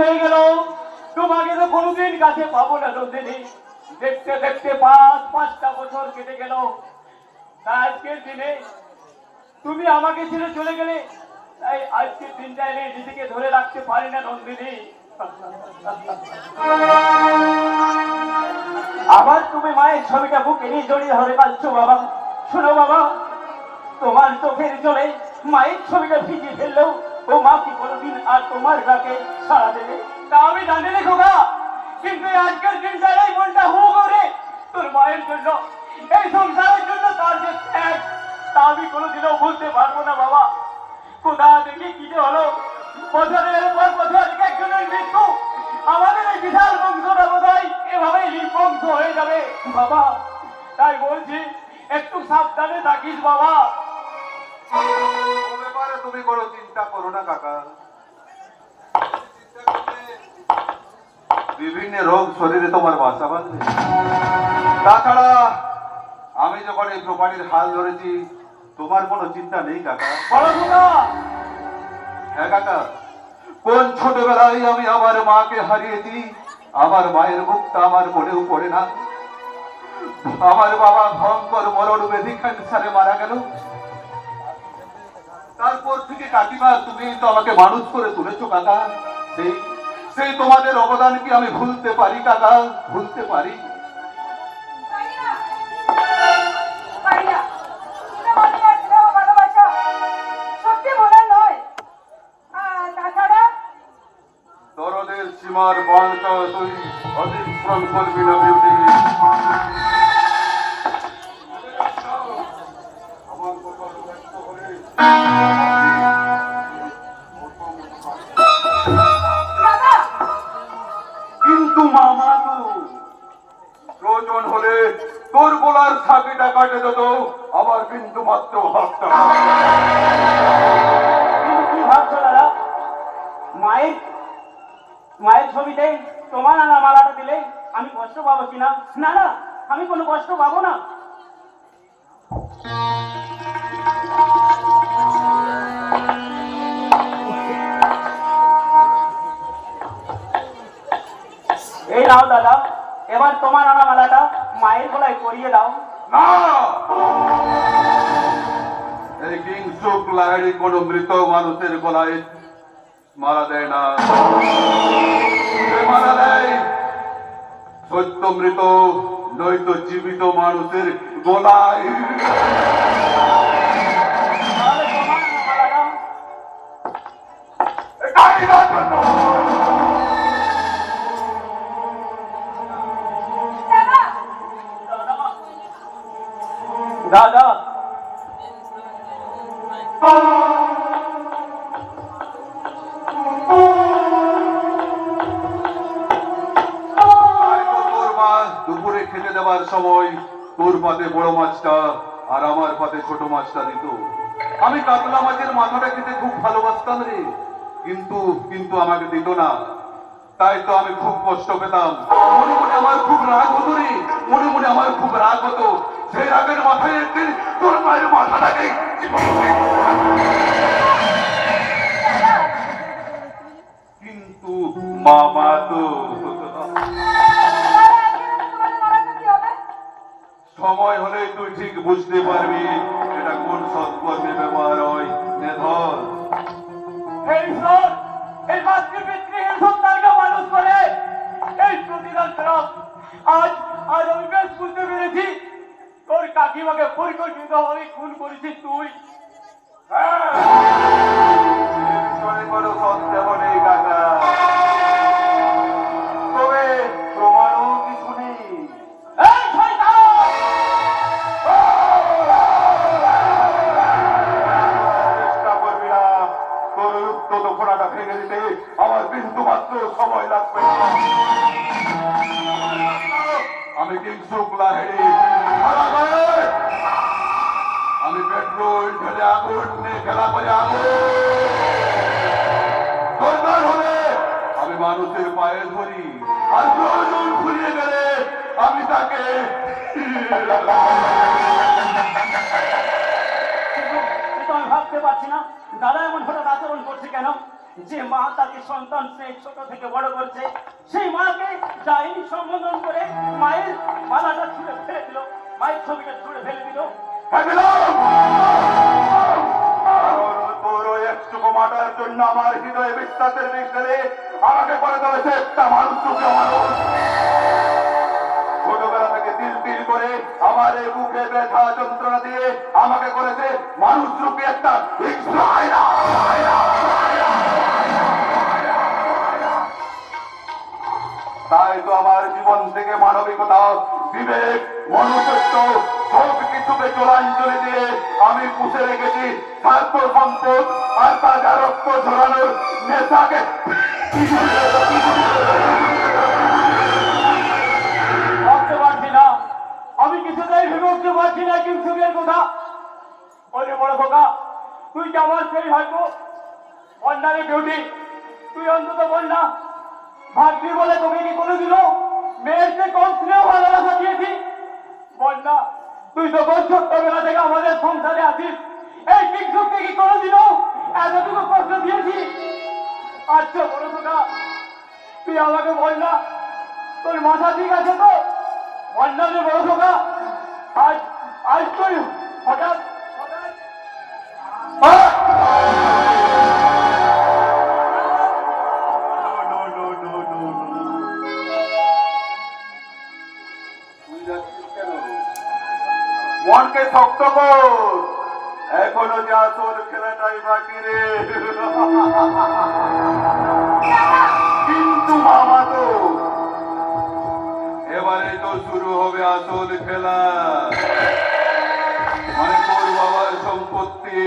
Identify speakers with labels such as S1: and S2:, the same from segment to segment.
S1: হয়ে গেল, তোমাকে তো কোনোদিন কাছে পাবো না নন্দিনী। দেখতে দেখতে 5-5টা বছর কেটে গেল। আজকের দিনে তুমি আমাকে ছেড়ে চলে গেলে, তাই আজকের দিনটা এনে নিজেকে ধরে রাখতে পারি না নন্দিনী। আবার তুমি মায়ের ছবিটা বুকে নিয়ে জড়িয়ে ধরে কাঁদছো বাবা। শোনো বাবা, তোমার চোখের জলে মায়ের ছবিটা ভিজিয়ে ফেললেও ও মা কি কোনোদিন আর তোমার ডাকে সাড়া দেবে? তা আমি জানি রে খোকা, কিন্তু আজকের দিনটা এই মনটা হু করে তোর মায়ের জন্য, এই সংসারের জন্য তার যে ত্যাগ, তা আমি কোনোদিনও ভুলতে পারবো না বাবা। কোথা থেকে কি যে হলো, বছরের পর বছর একজনের মৃত্যু, আমাদের এই বিশাল বংশটা বোধহয় এভাবেই নির্বংশ হয়ে যাবে বাবা। তাই বলছি একটু সাবধানে থাকিস বাবা।
S2: ও ব্যাপারে তুমি কোনো চিন্তা করো না কাকা। বিভিন্ন রোগ শরীরে তোমার বাসা বাঁধবে। তাছাড়া আমি যখন এই প্রপার্টির হাল ধরেছি, তোমার কোনো চিন্তা নেই কাকা।
S1: বলো খোকা।
S2: হ্যাঁ কাকা, কোন ছোটবেলায় আমি আমার মাকে হারিয়েছি, আমার মায়ের মুখটা আমার মনেও পড়ে না। আমার বাবা ভয়ঙ্কর মরণ ব্যাধি ক্যান্সারে মারা গেল। তারপর থেকে কাকিমা তুমি তো আমাকে মানুষ করে তুলেছো কাকা। সেই সেই তোমাদের অবদান কি আমি ভুলতে পারি কাকা? ভুলতে পারি? দরদের সীমার বালটা তুই অতিক্রম করবি না বিউটি। আমার কথা ব্যক্ত করে কিন্তু মামা তো প্রয়োজন হলে তোর বলার ছাবিটা কাটে দিত, আবার কিন্তু মাত্র হাতটা।
S1: কি ভাবছো দাদা? মায়ের মায়ের ছবিতে তোমার আনা মালাটা দিলে আমি কষ্ট পাবো কিনা? না না, আমি কোনো কষ্ট পাবো না। এই নাও দাদা, এবার তোমার আনা মালাটা মায়ের গলায় পরিয়ে দাও।
S2: না, এই কিংসুক লাহিড়ী কোন মৃত মানুষের গলায় মারা দেয় না। মারা দেয় সত্য মৃত নয়তো জীবিত মানুষের গলায়।
S1: তাহলে তোমার আনা মালাটা
S2: এটাই না জন্য।
S1: দাদা
S2: দুপুরে খেতে দেওয়ার সময় তোর পাতে বড় মাছটা আর আমার পাতে ছোট মাছটা দিত। আমি কাতলা মাছের মাথাটা খেতে খুব ভালোবাসতাম রে, কিন্তু কিন্তু আমাকে দিত না। তাই তো আমি খুব কষ্ট পেতাম। মনে মনে আমার খুব রাগ হতো রে, মনে মনে আমার খুব রাগ হতো। সেই রাগের মাথায় একদিন তোর মায়ের মাথাটাকে কিন্তু মামা তো সময় হলে তুই ঠিক বুঝতে পারবি এটা কোন সৎপথে ব্যবহার হয়। ধর
S1: এই ঈশ্বর, এই মাতৃপিতৃহীন সন্তানকে মানুষ করে এই প্রতিদান ফেরত। আজ আজ আমি বেশ বুঝতে পেরেছি তোর কাকিমাকে পরিকল্পিতভাবে খুন করেছিস তুই।
S2: কোনো সন্দেহ নেই কাকা, তবে প্রমাণও কিছু নেই।
S1: এই শয়তান!
S2: চেষ্টা করবি না, তোর উক্ত দোকানটা ভেঙে দিতে আমার বিন্দু মাত্র সময় লাগবে না। আমি কিংসুক লাহিড়ী, আমি পেট্রোল ঢেলে আগুন নিয়ে খেলা করে আগুন দরকার হলে আমি মানুষের পায়ে ধরি, আর প্রয়োজন ফুরিয়ে গেলে আমি তাকে
S1: আমি ভাবতে পারছি না দাদা এমন হঠাৎ আচরণ করছে কেন। যে মা তাকে সন্তান স্নেহ ছোট থেকে বড় করছে, সেই মাকে ডাইনি সম্বোধন করে মায়ের মালাটা ছুঁড়ে ফেলে দিল, মায়ের ছবিটা ছুঁড়ে ফেলে দিল।
S2: মাটার জন্য আমার হৃদয়ে বিশ্বাসের বিষ ঢেলে আমাকে করে তুলেছে একটা মানুষ মানুষ। ছোটবেলা থেকে তিল তিল করে আমার এই বুকে ব্যথা যন্ত্রণা দিয়ে আমাকে করেছে মানুষ রূপী একটা হিংস্র আয়না। তাই তো আমার জীবন থেকে মানবিকতা, বিবেক, মনুষ্যত্ব সব কিছুকে চলাঞ্জলি দিয়ে আমি পুষে রেখেছি স্বার্থ সম্পদ আর তাজা রক্ত ঝরানোর নেশাকে।
S1: ভাবতে পারছি না, আমি কিছুতেই ভেবে উঠতে পারছি না কিংসুকের কথা। ওরে বড় খোকা, তুই কি আমার সেই হয়তো বন্যারে বিউটি, তুই অন্তত বল না, ভাগ্যি বলে তোকে কি কোনোদিন মেয়ের চেয়ে কম স্নেহ ভালোবাসা দিয়েছি? বল না, তুই যখন ছোট্টবেলা থেকে আমাদের সংসারে আছিস, এই কিংসুককে কি কোনোদিনও এতটুকু কষ্ট দিয়েছি? আচ্ছা বড় খোকা, তুই আমাকে বল না, তোর মাথা ঠিক আছে তো? বল না রে বড় খোকা, আজ আজ তুই হঠাৎ
S2: মনকে শক্ত কর, এখনো যে আসল খেলাটাই বাকি রে। কিন্তু মামা তো এবারে তো শুরু হবে আসল খেলা। মানে তোর বাবার সম্পত্তি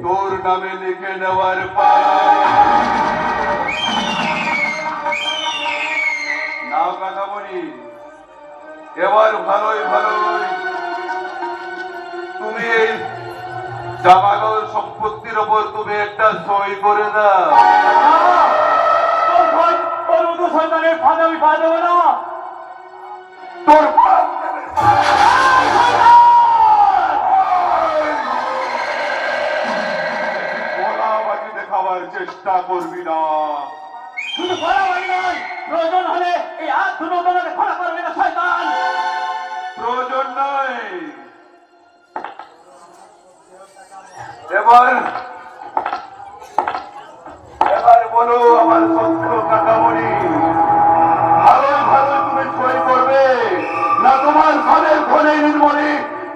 S2: তোর নামে লিখে নেওয়ার পালা। নাও কাকামণি, এবার ভালোই ভালোই তুমি এই জামাগর সম্পত্তির ওপর তুমি একটা সই করে দাও।
S1: তোর মতো সন্তানের ফাঁদ আমি পা দেবো না।
S2: তোর গোলাবাজি দেখাবার চেষ্টা করবি না।
S1: শুধু খোলাবাজি নয়, প্রয়োজন হলে এই হাত দুটো তোমাকে খোলা করবে না শয়তান।
S2: প্রয়োজন নয়। এবার এবার বলো আমার সত্য কাকামণি, ভালোই ভালোই তুমি সই করবে না তোমার ঘরের ঘরে নির্মলে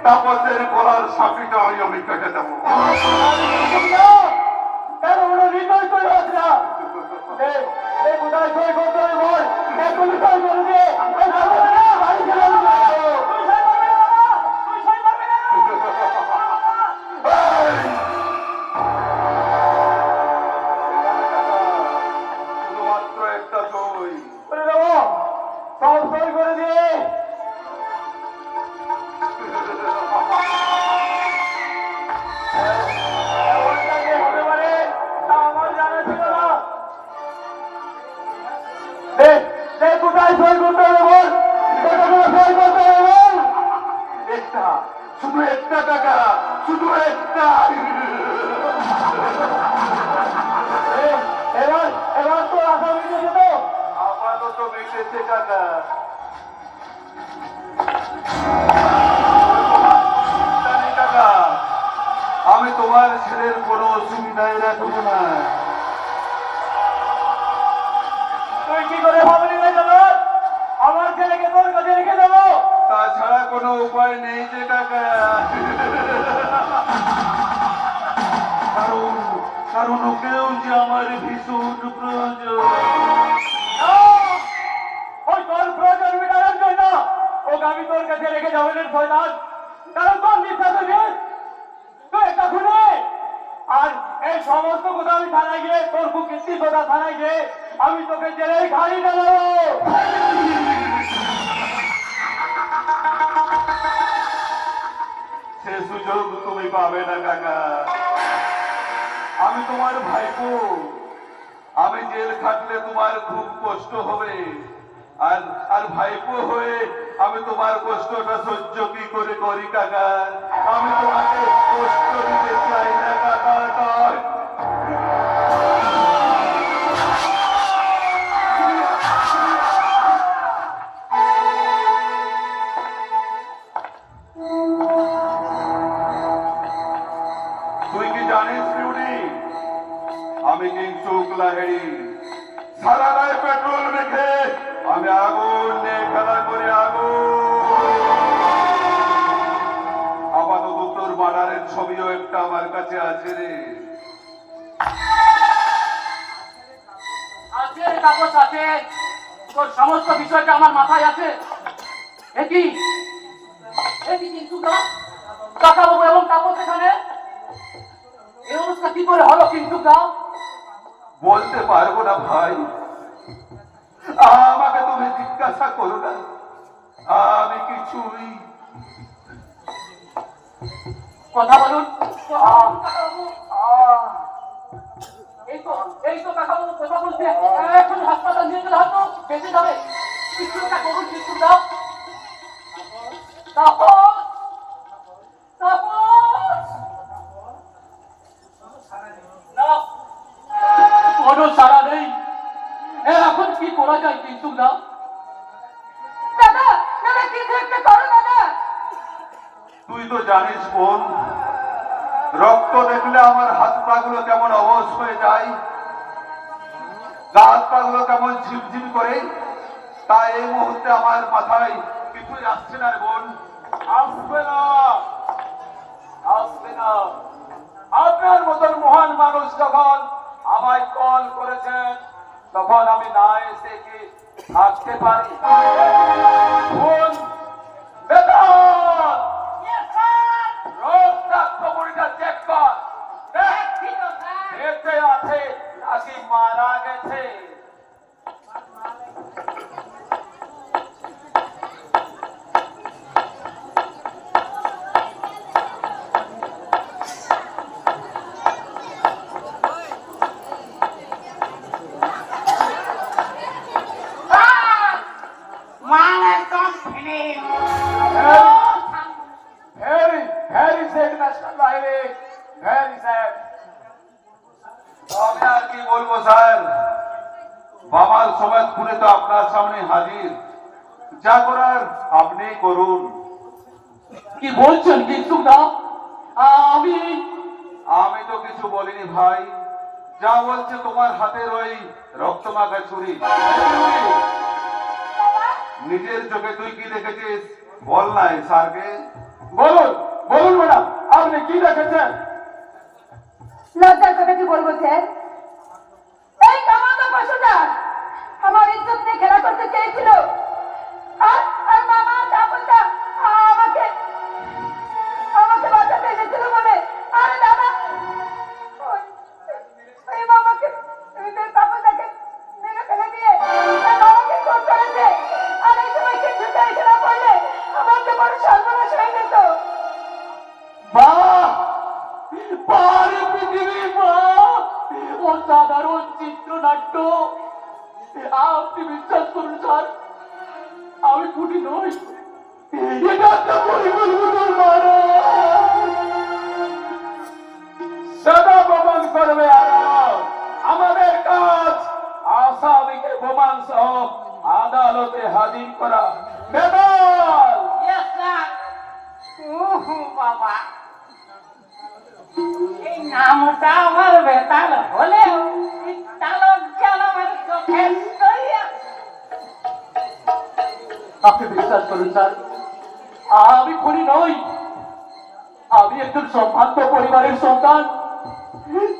S2: তাপসের গলার সাপিটা আমি কেটে দেবো?
S1: কেন ওরা নির্ণয় করে আসে না? কোথায় সই করতে হবে বল, এখনই সই করে দে। বাড়ি চলে যাবো। তুই সই করবি না বাবা, তুই সই করবি না।
S2: শুধুমাত্র একটা সই
S1: করে দেবো, সব সই করে দিয়ে। হতে পারে তা আমার জানা ছিল না। কোথায় সই করতে হবে বল, সই করতে হবে বল।
S2: একটা, শুধু একটা টাকা, শুধু একটা।
S1: এবার এবার তো আশা মিটেছে তো?
S2: আপাতত মিটেছে টাকা। টাকা আমি তোমার ছেলের কোনো অসুবিধায় রাখবো না।
S1: তুই কি করে ভাবলি না জানো আমার ছেলেকে তোর কাছে রেখে দেবো?
S2: তাছাড়া কোনো উপায় নেই যে টাকা। কারণ কারণ ওকেও যে আমার ভীষণ প্রয়োজন।
S1: ওই তোর প্রয়োজন মেটানোর জন্য ওকে আমি তোর কাছে রেখে যাবো না শয়তান। কারণ তোর নিঃশ্বাসে বিষ, তুই একটা খুনে। আর এই সমস্ত কথা আমি থানায় গিয়ে, তোর কুকীর্তি কথা থানায় গিয়ে আমি তোকে জেলের ঘাড়ি ডালাবো।
S2: সে সুযোগ তুমি পাবে না কাকা। আমি তোমার ভাইপো, আমি জেল খাটলে তোমার খুব কষ্ট হবে। আর আর ভাইপো হয়ে আমি তোমার কষ্টটা সহ্য কি করে করি কাকা? আমি তোমাকে কষ্ট দিতে চাই না কাকা। লাহেড়ি সারা গায়ে পেট্রোল মেখে আমি আগুন নিয়ে খেলা করি আগুন। আপাতত তোর মার্ডারের ছবিও একটা আমার কাছে আছে রে।
S1: আছে তাপস আছে, তোর সমস্ত বিষয়টা আমার মাথায় আছে। একই একই কিন্তু কাকাবাবু এবং তাপস এখানে এই অবস্থা কি করে হলো কিন্তু
S2: বলতে পারবো না ভাই, আমাকে তুমি জিজ্ঞাসা করো না, আমি কিছুই।
S1: কথা বলুন কাকাবাবু। এই তো কাকাবাবু কথা বলছে, এখন হাসপাতাল নিয়ে গেলে হয়তো বেঁচে যাবে। কিছু একটা করুন কিন্তু দাও। তাপস তাপস না, কোনো সাড়া নেই। এখন কি করা যায় কিন্তু না? দাদা দাদা কিছু একটা করো দাদা।
S2: তুই তো জানিস বোন, রক্ত দেখলে আমার হাত পা গুলো কেমন অবশ হয়ে যায়, গা হাত পা গুলো কেমন ঝিমঝিম করে। তাই এই মুহূর্তে আমার মাথায় কিছুই আসছে না রে বোন।
S1: আসবে না, আসবে না। আপনার মতন মহান মানুষ যখন আমায় কল করেছেন, তখন আমি না এসে কি থাকতে পারি? ফোন বেতন রক্তাক্তমণিটা চেক কর, বেঁচে আছে নাকি মারা গেছে।
S2: আমি আর কি বলবো স্যার, বাবার সময় খুলে তো আপনার সামনে হাজির, যা করার আপনি করুন।
S1: কি বলছেন কিন্তু না? আমি
S2: আমি তো কিছু বলিনি ভাই, যা বলছে তোমার হাতের ওই রক্তমাখা ছুরি। নিজের চোখে তুই কি দেখেছিস বল নাই স্যারকে।
S1: বলুন বলুন ম্যাডাম, আপনি কি দেখেছেন?
S3: লজ্জার কথা কি বলবো স্যার? এই কামানো পশুটা আমার ইজ্জত নিয়ে খেলা করতে চেয়েছিল, আর আর মামা চাপলটা আমাকে আমাকে বাঁচাতে এসেছিল বলে। আরে দাদা, ওই মামাকে চাপলটাকে মেরে ফেলে দিয়ে আমাকে খুন করেছে। আর এই সময় কিছু চাইছে না বললে আমার তো বড় সর্বনাশ হয়ে যেত।
S1: বাহ, পারে পৃথিবী বাহ, অসাধারণ চিত্রনাট্য। আপনি বিশ্বাস করুন স্যার, আমি খুঁটি নই, এটা একটা পরিকল্পিত মারা। সেটা প্রমাণ করবে আমাদের কাজ। আসামিকে প্রমাণ সহ আদালতে হাজির করা। বেদল
S3: বাবা, এই নামটা আমার বেতাল হলেও চালক যেন আমার চোখের দইয়া।
S1: আপনি বিশ্বাস করুন স্যার, আমি খুনি নই, আমি একজন সম্ভ্রান্ত পরিবারের সন্তান।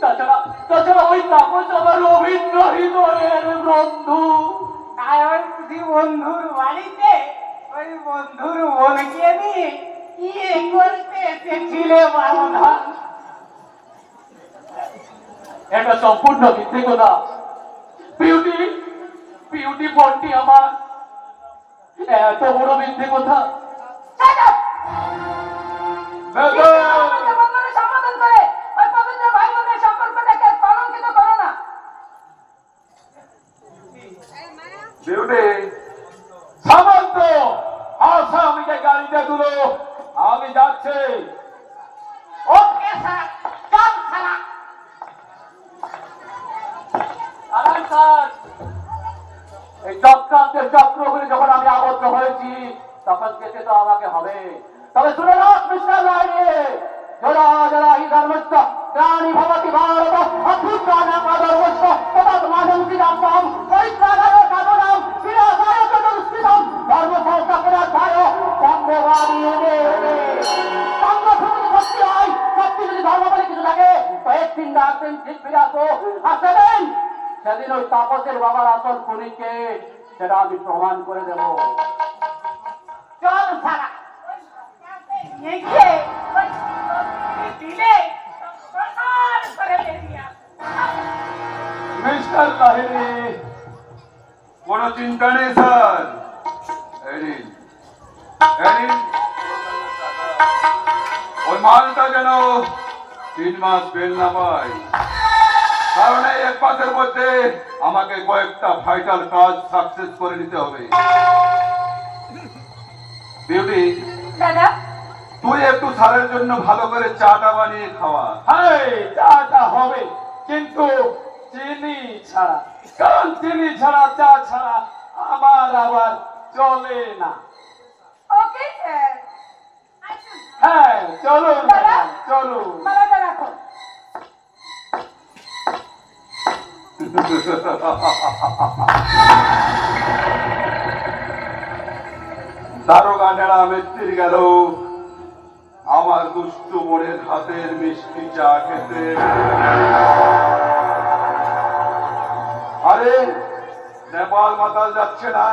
S1: তাছাড়া তাছাড়া ওই তাপস আমার অভিন্ন হৃদয়ের বন্ধু।
S3: তাই ওই বুঝি বন্ধুর বাড়িতে ওই বন্ধুর বোনকে নিয়ে ইয়ে করতে এসেছিলে বাবা।
S1: এটা সম্পূর্ণ মিথ্যে কথা। বিউটি বিউটি বোনটি আমার, এত বড় মিথ্যে কথা।
S3: সমাধান করে ওই পবিত্র ভাই বোনের সম্পর্কটাকে কলঙ্কিত করো না।
S2: বিউটি,
S1: সামন্ত আসামিকে গাড়িতে তুলো, আমি যাচ্ছি।
S3: ওকে স্যার, চল শালা।
S1: আরাম স্যার, এই চক্রান্তের চক্রগুলি যখন আমি আবদ্ধ হয়েছি, তখন যেতে তো আমাকে হবে। তবে শুনে রাখ মিস্টার রায়, জরা জরা হি ধর্মস্য গ্লানি ভবতি ভারত অভ্যুত্থানং অধর্মস্য তদাত্মাनं বিনাশাম পরিত্রাণায় সাধনাম বিনাশায় চ দুষ্কৃতম ধর্ম সংস্থাপনার্থায় সম্ভবামি ইউগে ইউগে। সংগঠন যদি সত্যি হয়, সত্যি যদি ধর্ম বলে কিছু থাকে, তো একদিন না একদিন ঠিক ফিরে আসো। আর সেদিন ওই তাপসের বাবার আসল খুনিকে সেটা আমি প্রমাণ করে দেব।
S3: চল সারা এসে দিলে সরকার করে বেরিয়ে
S2: মিস্টার লাহিড়ী, কোনো চিন্তা নেই স্যার। এই নিন, এই নিন। ওই মালটা যেন 3 মাস বেল না পায়, কারণ এই 1 মাসের মধ্যে আমাকে কয়েকটা ভাইটাল কাজ সাকসেস করে নিতে হবে। বিউটি,
S3: দাদা
S2: তুই একটু স্যারের জন্য ভালো করে চাটা বানিয়ে খাওয়া।
S1: হ্যাঁ, চাটা হবে, কিন্তু চিনি ছাড়া। কারণ চিনি ছাড়া, চা ছাড়া আমার আবার চলে না।
S3: ওকে স্যার
S1: হ্যাঁ, চলুন
S3: দাদা,
S1: চলুন।
S3: মালাটা রাখো।
S2: দারোগা নেড়া মিস্ত্রি গেল আমার দুষ্টু মোড়ের হাতের মিষ্টি চা খেতে। আরে নেপাল মাতাল যাচ্ছে না,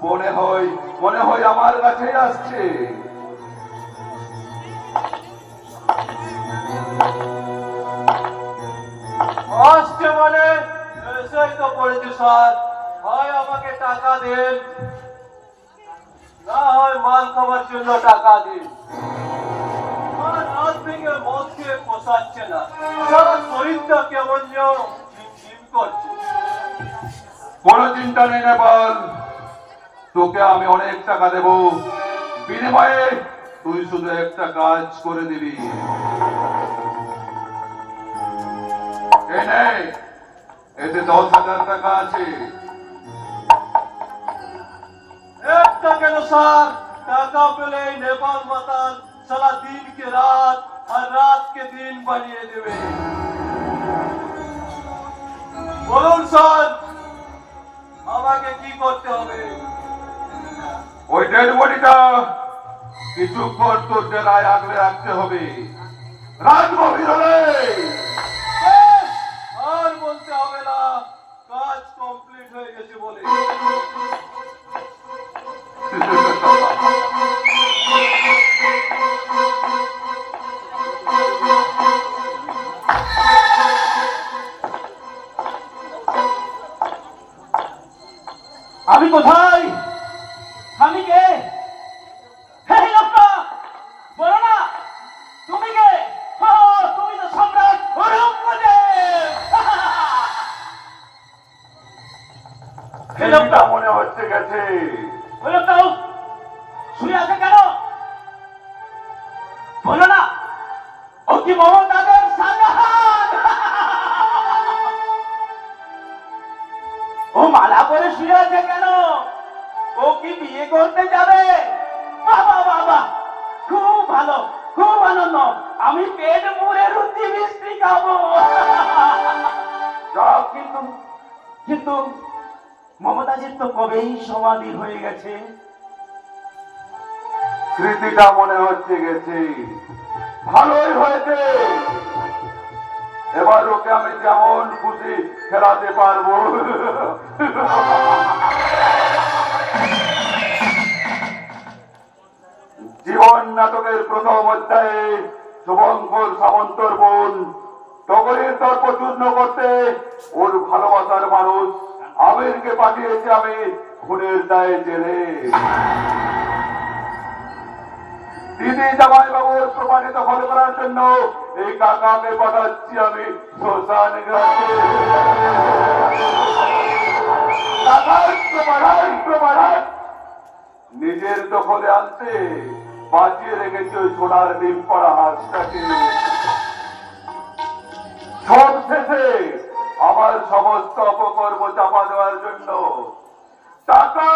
S2: মনে হয় আমার কাছেই আসছে।
S1: আসছে মানে এসেই তো পড়েছে স্যার। হয় আমাকে টাকা দেন, না হয় মাল খাবার জন্য টাকা দিন। আমার রাত ভেঙে মদ খেয়ে পোষাচ্ছে না, সারা শরীরটা কেমন যেন ঝিমঝিম করছে।
S2: কোনো চিন্তা নেই নেপাল, তোকে আমি অনেক টাকা দেব, বিনিময়ে তুই শুধু একটা কাজ করে দিবি। এই নে, এতে 10,000 টাকা আছে।
S1: একটা কেন স্যার, টাকা পেলে নেপাল মাতাল সারা দিনকে রাত আর রাতকে দিন বানিয়ে দেবে। বলুন স্যার, আমাকে কি করতে হবে?
S2: ওই ডেড বডিটা কিছুক্ষণ তোর ডেরায় আগলে রাখতে হবে। রাত গভীর হলে
S1: ব্যাস, আর বলতে হবে না, কাজ কমপ্লিট হয়ে গেছে বলে। আমি কোথায়? আমি কে? হে লোকটা, বলো না, তুমি কে? ও, তুমি তো সম্রাট ঔরঙ্গজেব। হে লোকটা,
S2: মনে হচ্ছে গেছে।
S1: ওই লোকটা শুয়ে আছে কেন? বলো না, ও কি মমতাজের শাহজাহান? ও মালা পরে শুয়ে আছে কেন? ও কি বিয়ে করতে যাবে? বাবা বাবা, খুব ভালো, খুব আনন্দ। আমি পেট মুড়ে রুটি মিষ্টি খাবো। কিন্তু কিন্তু মমতাজের তো কবেই সমাধি হয়ে গেছে।
S2: স্মৃতিটা মনে হচ্ছে গেছে। ভালোই হয়েছে, এবার ওকে আমি যেমন খুশি ফেরাতে পারবো। জীবন নাটকের প্রথম অধ্যায়ে শুভঙ্কর সামন্তর বোন টগরের তর্ক চূর্ণ করতে ওর ভালোবাসার মানুষ আমিরকে পাঠিয়েছি আমি খুনের দায়ে জেলে। দিদি জামাই বাবুর প্রমাণিত ফলো করার জন্য এই কাকাকে পাঠাচ্ছি আমি শ্মশান ঘাটে। কাকার প্রমাণ নিজের দখলে আনতে বাঁচিয়ে রেখেছে ওই সোনার ডিম পড়া হাঁসটাকে। সব শেষে আমার সমস্ত অপকর্ম চাপা দেওয়ার জন্য টাকা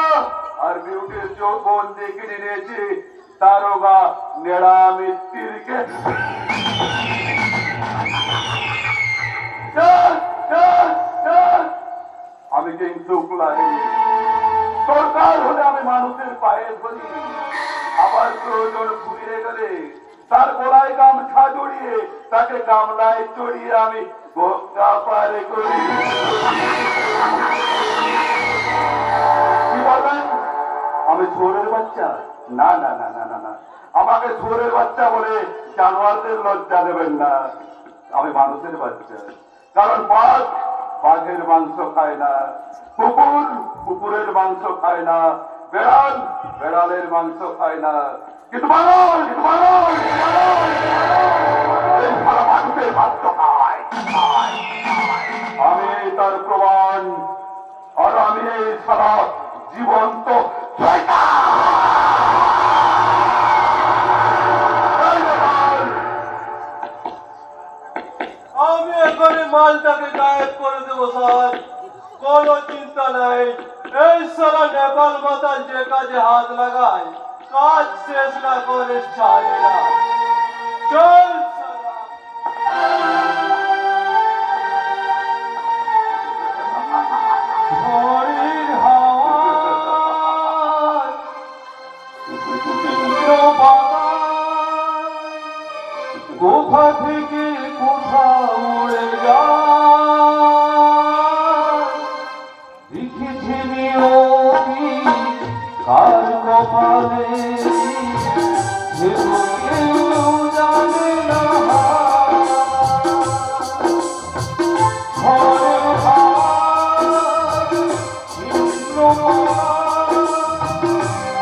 S2: আর বিউটির যৌবন দিয়ে কিনে নিয়েছি দারোগা নেড়া মিত্তিরকে চল চল চল। আমি কিন্তু শুক্লাহি, সরকার হলে আমি মানুষের পায়ে ধরি, আবার প্রয়োজন ফুরিয়ে গেলে তার গলায় গামছা জড়িয়ে তাকে গামলায় চড়িয়ে আমি গঙ্গা পারে করি। কি বলবেন আমি চোরের বাচ্চা? না না না না না না, আমাকে চোরের বাচ্চা বলে জানোয়ারদের লজ্জা দেবেন না। আমি মানুষের বাচ্চা, কারণ বাঘ বাঘের মাংস খায় না, কুকুর কুকুরের মাংস খায় না, বেড়াল বেড়ালের মাংস খায় না, কিন্তু এই সারা মানুষের মাংস খায়। আমি তার প্রমাণ, আর আমি এই সারা জীবন্ত
S4: আমি এখানে মালটাকে গায়েব করে দেবো স্যার, কোনো চিন্তা নাই। এই সারা নেপাল মাতাল যে কাজে হাত লাগায় কাজ শেষ না করে ছাড়ে না। চল সালা। ঝড়ের হাওয়ায় কোথা থেকে কোথাও উড়ে যায়, লিখেছে নিয়তি কার কপালে, সে তো কেউ জানে না। ঝড়ের হাওয়ায় ছিন্ন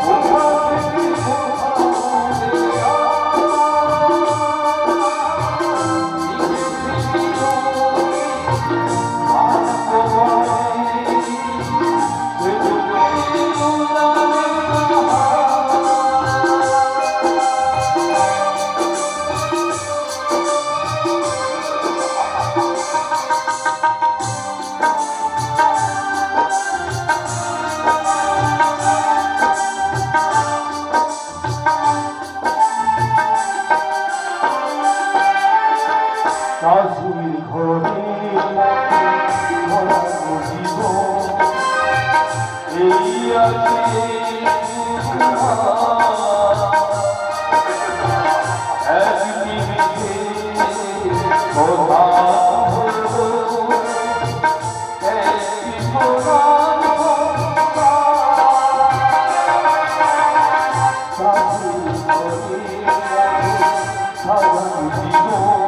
S4: কোথা থেকে কোথাও উড়ে যায়। শাশুড়ির ঘরে জীব এই আছে এক নিমিষে কথা হলো, একই সোনার শাশুড়ির ঘরে সারা জীবন